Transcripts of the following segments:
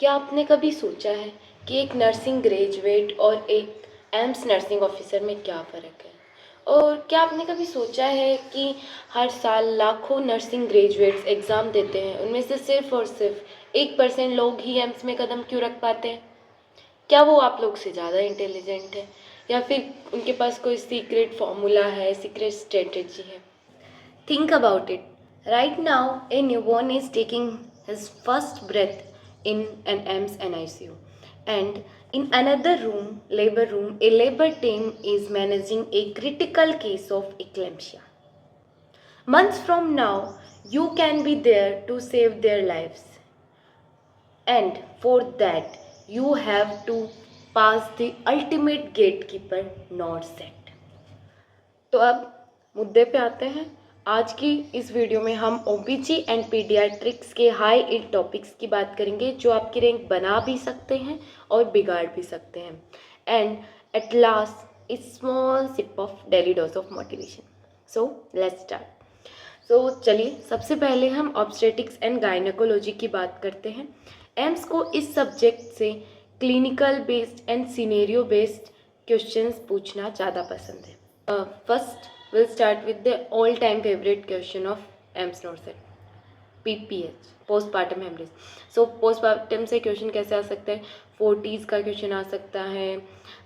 क्या आपने कभी सोचा है कि एक नर्सिंग ग्रेजुएट और एक एम्स नर्सिंग ऑफिसर में क्या फ़र्क है? और क्या आपने कभी सोचा है कि हर साल लाखों नर्सिंग ग्रेजुएट्स एग्ज़ाम देते हैं, उनमें से सिर्फ़ और सिर्फ 1% लोग ही एम्स में कदम क्यों रख पाते हैं? क्या वो आप लोग से ज़्यादा इंटेलिजेंट है, या फिर उनके पास कोई सीक्रेट फॉर्मूला है, सीक्रेट स्ट्रेटजी है? Think about it. Right now, a newborn is taking his first breath in an AIMS NICU. And in another room, labor room, a labor team is managing a critical case of eclampsia. Months from now, you can be there to save their lives. And for that, you have to pass the ultimate gatekeeper not set. तो अब मुद्दे पे आते हैं। आज की इस video में हम ओबीजी एंड पीडियाट्रिक्स के हाई इल्ड टॉपिक्स की बात करेंगे, जो आपकी रैंक बना भी सकते हैं और बिगाड़ भी सकते हैं। And at last is small sip of daily dose of motivation. So let's start. So चलिए, सबसे पहले हम ऑब्स्टेटिक्स एंड गायनेकोलॉजी की बात करते हैं। एम्स को इस सब्जेक्ट से clinical based and scenario based questions पूछना ज़्यादा पसंद है। First, we'll start with the all-time favorite question of AIMS NORCET, PPH, postpartum hemorrhage. So postpartum से क्वेश्चन कैसे आ सकता है? 40s का क्वेश्चन आ सकता है।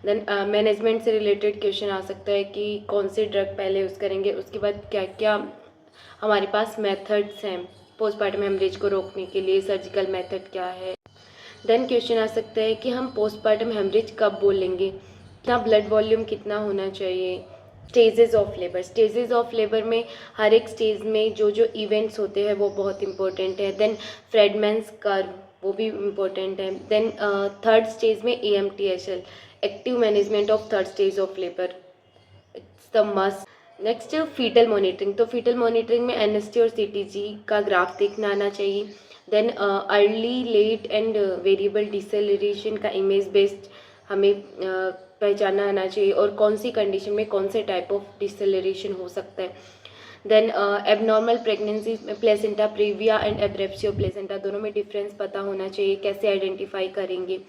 देन मैनेजमेंट से रिलेटेड क्वेश्चन आ सकता है कि कौन से ड्रग पहले यूज़ करेंगे, उसके बाद क्या क्या हमारे पास मेथड्स हैं पोस्टपार्टम हेमरेज को रोकने के लिए, सर्जिकल मेथड क्या है। देन क्वेश्चन आ सकता है कि हम पोस्टपार्टम हेमरेज कब बोलेंगे, कितना ब्लड वॉल्यूम कितना होना चाहिए। स्टेजेस ऑफ लेबर में हर एक स्टेज में जो जो इवेंट्स होते हैं वो बहुत इंपॉर्टेंट है। देन फ्रेडमैन्स कर्व, वो भी इम्पोर्टेंट है। देन थर्ड स्टेज में AMTHL, active management of third stage of labour, it's the must. Next fetal monitoring, तो फीटल मॉनिटरिंग में NST और CTG का ग्राफ देखना आना चाहिए। Then early, late and variable deceleration का इमेज बेस्ड हमें पहचाना आना चाहिए, और कौन सी कंडीशन में कौन से टाइप ऑफ डिसेलरेशन हो सकता है। देन एबनॉर्मल प्रेगनेंसी में प्लेसेंटा प्रीविया एंड एब्रेप्सियो प्लेसेंटा दोनों में डिफरेंस पता होना चाहिए, कैसे आइडेंटिफाई करेंगे।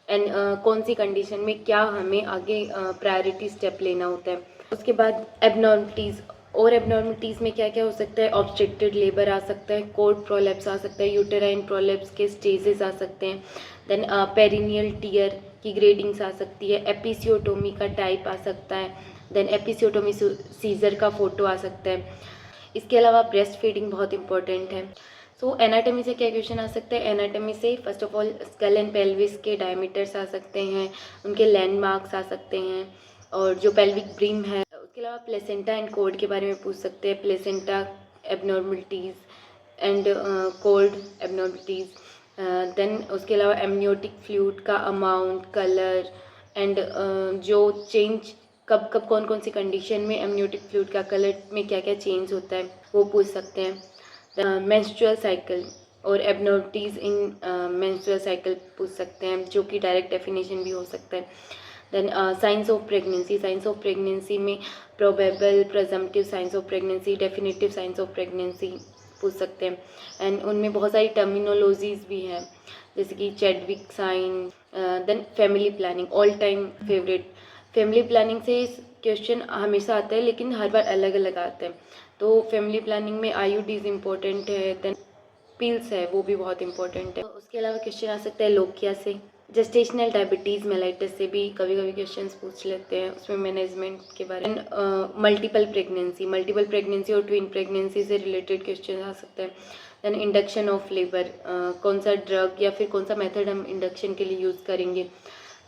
एंड कौन सी कंडीशन में क्या हमें आगे प्रायोरिटी स्टेप लेना होता है। उसके बाद एबनॉर्मलिटीज़, और एबनॉर्मलिटीज़ में क्या क्या हो सकता है? ऑब्स्ट्रक्टेड लेबर आ सकता है, कोर्ड प्रोलेप्स आ सकता है, यूटेराइन प्रोलेप्स के स्टेजेस आ सकते हैं। देन पेरिनियल टीयर की ग्रेडिंग्स आ सकती है, एपिसियोटोमी का टाइप आ सकता है, देन एपिसियोटोमी सीजर का फोटो आ सकता है। इसके अलावा ब्रेस्ट फीडिंग बहुत इंपॉर्टेंट है। सो एनाटॉमी से क्या क्वेश्चन आ सकते हैं? एनाटॉमी से first of all skull and pelvis के डायमीटर्स आ सकते हैं, उनके लैंडमार्क्स आ सकते हैं, और जो पेल्विक ब्रीम है। उसके अलावा प्लेसेंटा एंड कोड के बारे में पूछ सकते हैं, placenta abnormalities and cord abnormalities. Then उसके अलावा एमनियोटिक फ्लूइड का अमाउंट, कलर एंड जो चेंज कब कब कौन कौन सी कंडीशन में एमनियोटिक फ्लूइड का कलर में क्या क्या चेंज होता है वो पूछ सकते हैं। मेंस्ट्रुअल साइकिल और एबनॉर्मलिटीज़ इन मेंस्ट्रुअल साइकिल पूछ सकते हैं, जो कि डायरेक्ट डेफिनेशन भी हो सकता है। देन साइंस ऑफ प्रेगनेंसी में probable, presumptive science of pregnancy, definitive science of pregnancy पूछ सकते हैं। एंड उनमें बहुत सारी टर्मिनोलॉजीज़ भी हैं, जैसे कि Chadwick sign. Then family planning, all time favourite. Family planning से क्वेश्चन हमेशा आता है, लेकिन हर बार अलग अलग आते हैं। तो फैमिली प्लानिंग में IUDs इम्पोर्टेंट है, देन पिल्स है वो भी बहुत इंपॉर्टेंट है। उसके अलावा क्वेश्चन आ सकता है लोकिया से, जेस्टेशनल डायबिटीज़ मेलाइटिस से भी कभी कभी क्वेश्चंस पूछ लेते हैं, उसमें मैनेजमेंट के बारे में। मल्टीपल प्रेगनेंसी और ट्विन प्रेगनेंसी से रिलेटेड क्वेश्चन आ सकते हैं। देन इंडक्शन ऑफ लेबर, कौन सा ड्रग या फिर कौन सा मेथड हम इंडक्शन के लिए यूज़ करेंगे।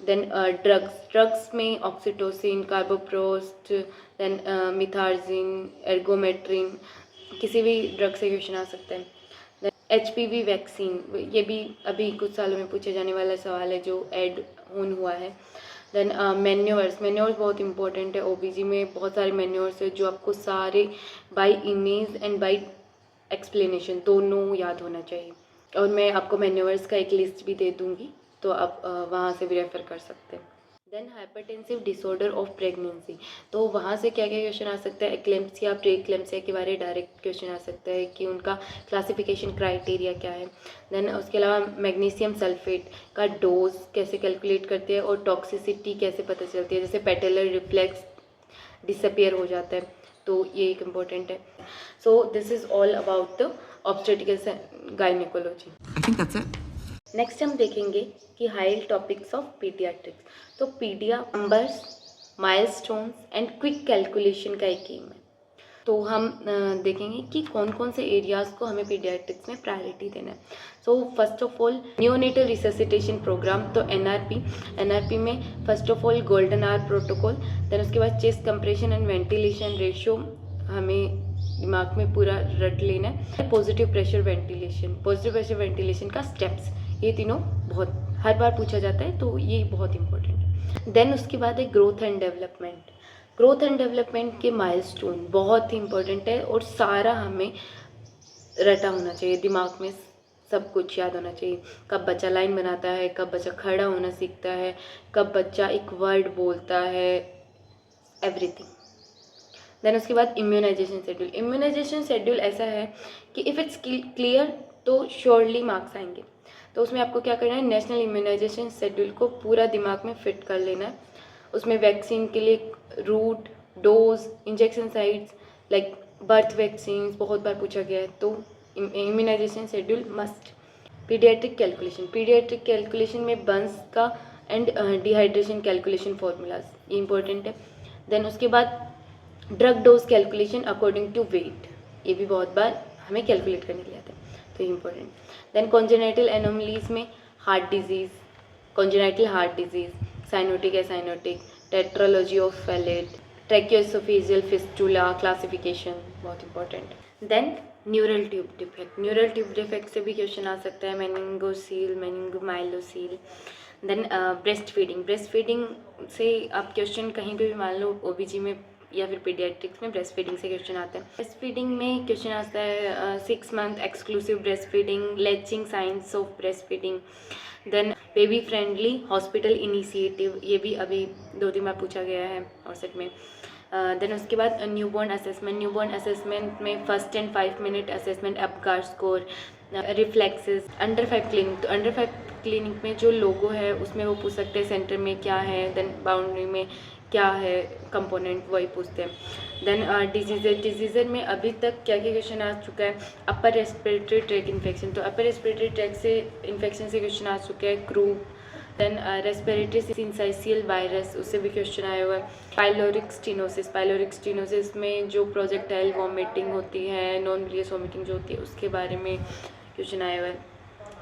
देन ड्रग्स में ऑक्सीटोसिन, कार्बोप्रोस्ट, देन मिथार्जिन, एर्गोमेट्रिन, किसी भी ड्रग से क्वेश्चन आ सकते हैं। HPV वैक्सीन, ये भी अभी कुछ सालों में पूछे जाने वाला सवाल है, जो ऐड ऑन हुआ है। देन मैन्योर्स बहुत इंपॉर्टेंट है। OBG में बहुत सारे मैन्योर्स है जो आपको सारे by image and by explanation दोनों याद होना चाहिए, और मैं आपको मैन्योर्स का एक लिस्ट भी दे दूँगी, तो आप वहाँ से भी रेफ़र कर सकते हैं। Then hypertensive disorder of pregnancy, तो वहाँ से क्या क्या क्वेश्चन आ सकता है, एक्लेम्सिया प्री एक्लेम्सिया के बारे में डायरेक्ट क्वेश्चन आ सकता है कि उनका क्लासिफिकेशन क्राइटेरिया क्या है। देन उसके अलावा मैग्नीशियम सल्फेट का डोज कैसे कैलकुलेट करते हैं और टॉक्सिसिटी कैसे पता चलती है, जैसे पेटेलर रिफ्लेक्स डिसअपियर हो जाता है, तो ये एक इम्पोर्टेंट है। So this is all about the obstetrical gynaecology. I think that's it. Next हम देखेंगे कि हाई टॉपिक्स ऑफ पीडियाट्रिक्स। तो paedia numbers, milestones and quick calculation का एक गेम है। तो हम देखेंगे कि कौन कौन से एरियाज़ को हमें पीडियाट्रिक्स में प्रायोरिटी देना है। So first of all neonatal resuscitation programme, तो एनआरपी में first of all golden hour protocol, then उसके बाद chest compression and ventilation ratio हमें दिमाग में पूरा रट लेना है। पॉजिटिव प्रेशर वेंटिलेशन का स्टेप्स, ये तीनों बहुत हर बार पूछा जाता है, तो ये बहुत इंपॉर्टेंट है। देन उसके बाद है ग्रोथ एंड डेवलपमेंट के माइलस्टोन बहुत ही इंपॉर्टेंट है और सारा हमें रटा होना चाहिए, दिमाग में सब कुछ याद होना चाहिए। कब बच्चा लाइन बनाता है, कब बच्चा खड़ा होना सीखता है, कब बच्चा एक वर्ड बोलता है, एवरीथिंग। देन उसके बाद इम्यूनाइजेशन शेड्यूल ऐसा है कि इफ़ इट्स क्लियर तो श्योरली मार्क्स आएंगे। तो उसमें आपको क्या करना है, नेशनल इम्यूनाइजेशन शेड्यूल को पूरा दिमाग में फिट कर लेना है। उसमें वैक्सीन के लिए route, dose, injection sites like birth vaccine बहुत बार पूछा गया है, तो immunization schedule must. Paediatric calculation में बंस का एंड डिहाइड्रेशन कैलकुलेशन फॉर्मूलाज, ये इंपॉर्टेंट है। देन उसके बाद drug dose calculation according to weight, ये भी बहुत बार हमें कैलकुलेट करने के लिए आता है, तो इम्पोर्टेंट। देन कॉन्जेनाइटल एनोमलीज में congenital heart disease, cyanotic acyanotic, tetralogy of Fallot, tracheoesophageal fistula classification, बहुत important. Then neural tube defect से भी क्वेश्चन आ सकता है, meningocele, meningomyelocele. Then breast feeding से आप क्वेश्चन कहीं पे भी मान लो ओबीजी में या फिर पीडियाट्रिक्स में ब्रेस्ट फीडिंग से क्वेश्चन आता है। ब्रेस्ट फीडिंग में क्वेश्चन आता है 6 month exclusive breast feeding, latching science of breast feeding. Then baby friendly hospital initiative, ये भी अभी 2-3 बार पूछा गया है और सेट में। देन उसके बाद न्यूबॉर्न असेसमेंट में first and 5 minute assessment, Apgar score, reflexes. Under 5 clinic में जो लोगो है उसमें वो पूछ सकते हैं सेंटर में क्या है, देन बाउंड्री में क्या है कंपोनेंट, वही पूछते हैं। देन डिजीज़र में अभी तक क्या क्या क्वेश्चन आ चुका है, अपर रेस्पिरेटरी ट्रैक इन्फेक्शन, तो अपर रेस्पिरेटरी ट्रैक से इन्फेक्शन से क्वेश्चन आ चुका है, क्रूप। देन रेस्पिरेटरी सिंसाइसियल वायरस, उससे भी क्वेश्चन आया हुआ है। पाइलोरिक स्टीनोसिस में जो प्रोजेक्टाइल वॉमिटिंग होती है, नॉन बिलियस वॉमिटिंग जो होती है, उसके बारे में क्वेश्चन आया हुआ है।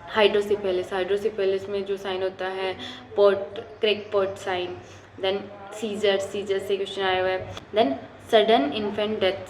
हाइड्रोसिपेलिस में जो साइन होता है crack pot sign. Then seizure से क्वेश्चन आया हुआ है। Then sudden infant death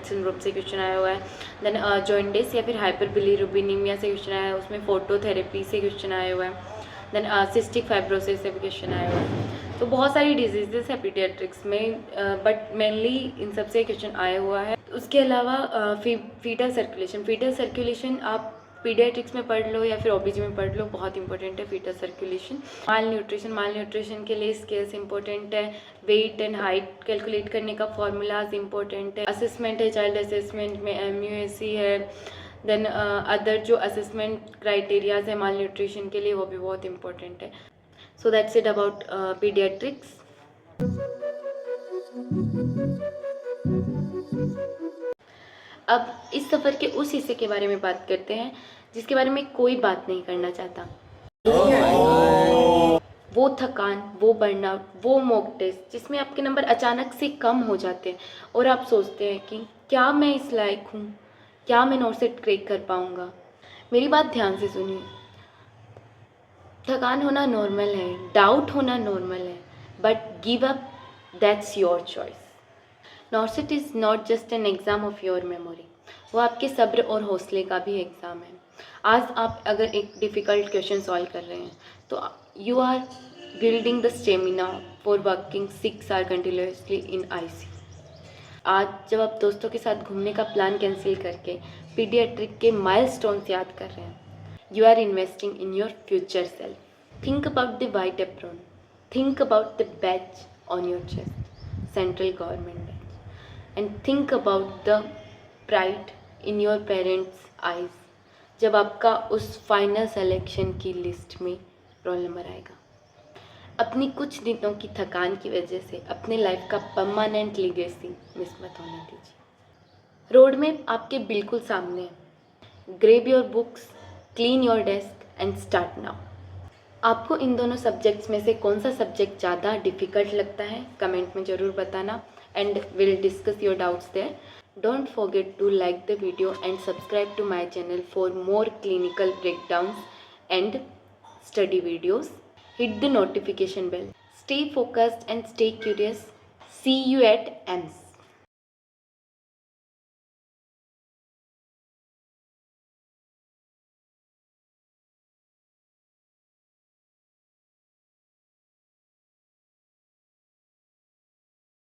syndrome से क्वेश्चन आया हुआ है। देन जॉइंडिस या फिर हाइपरबिलीरुबिनीमिया से क्वेश्चन आया है, उसमें फोटोथेरेपी से क्वेश्चन आया हुआ है। देन सिस्टिक फाइब्रोसिस से भी क्वेश्चन आया हुआ है। तो बहुत सारी डिजीजेस है पीडियाट्रिक्स में, बट मेनली इन सब से क्वेश्चन आया हुआ है। उसके अलावा फीटल सर्कुलेशन आप पीडियाट्रिक्स में पढ़ लो या फिर ओबीजी में पढ़ लो, बहुत इंपॉर्टेंट है फीटल सर्कुलेशन। माल न्यूट्रिशन के लिए स्केल्स इंपॉर्टेंट है। वेट एंड हाइट कैलकुलेट करने का फॉर्मूलाज इंपॉर्टेंट है। असेसमेंट है, चाइल्ड असेसमेंट में MUAC है। देन अदर जो असेसमेंट क्राइटेरियाज है माल न्यूट्रिशन के लिए, वो भी बहुत इंपॉर्टेंट है। So that's it about paediatrics. अब इस सफ़र के उस हिस्से के बारे में बात करते हैं जिसके बारे में कोई बात नहीं करना चाहता। वो थकान, वो बर्नआउट, वो मॉक टेस्ट जिसमें आपके नंबर अचानक से कम हो जाते हैं और आप सोचते हैं कि क्या मैं इस लायक हूँ, क्या मैं नॉर्सेट क्रैक कर पाऊँगा। मेरी बात ध्यान से सुनिए, थकान होना नॉर्मल है, डाउट होना नॉर्मल है, but give up that's your choice. नॉर्सेट is not just an exam of your memory, वो आपके सब्र और हौसले का भी एग्ज़ाम है। आज आप अगर एक डिफ़िकल्ट क्वेश्चन सॉल्व कर रहे हैं तो you are building the stamina for working 6 hour continuously in IC। आज जब आप दोस्तों के साथ घूमने का प्लान कैंसिल करके पीडियाट्रिक के माइलस्टोन्स याद कर रहे हैं, you are investing in your future self. Think about the white apron, Think about the badge on your chest, central government badge, and think about the pride in your parents' eyes जब आपका उस final selection की list में roll number आएगा। अपनी कुछ दिनों की थकान की वजह से अपने लाइफ का परमानेंट लीगेसी मिस मत होने दीजिए। रोड मैप आपके बिल्कुल सामने है। Grab your books, clean your desk and start now. आपको इन दोनों सब्जेक्ट्स में से कौन सा सब्जेक्ट ज़्यादा डिफ़िकल्ट लगता है कमेंट में ज़रूर बताना, and will discuss your doubts there. Don't forget to like the video and subscribe to my channel for more clinical breakdowns and study videos. Hit the notification bell. Stay focused and stay curious. See you at AIIMS.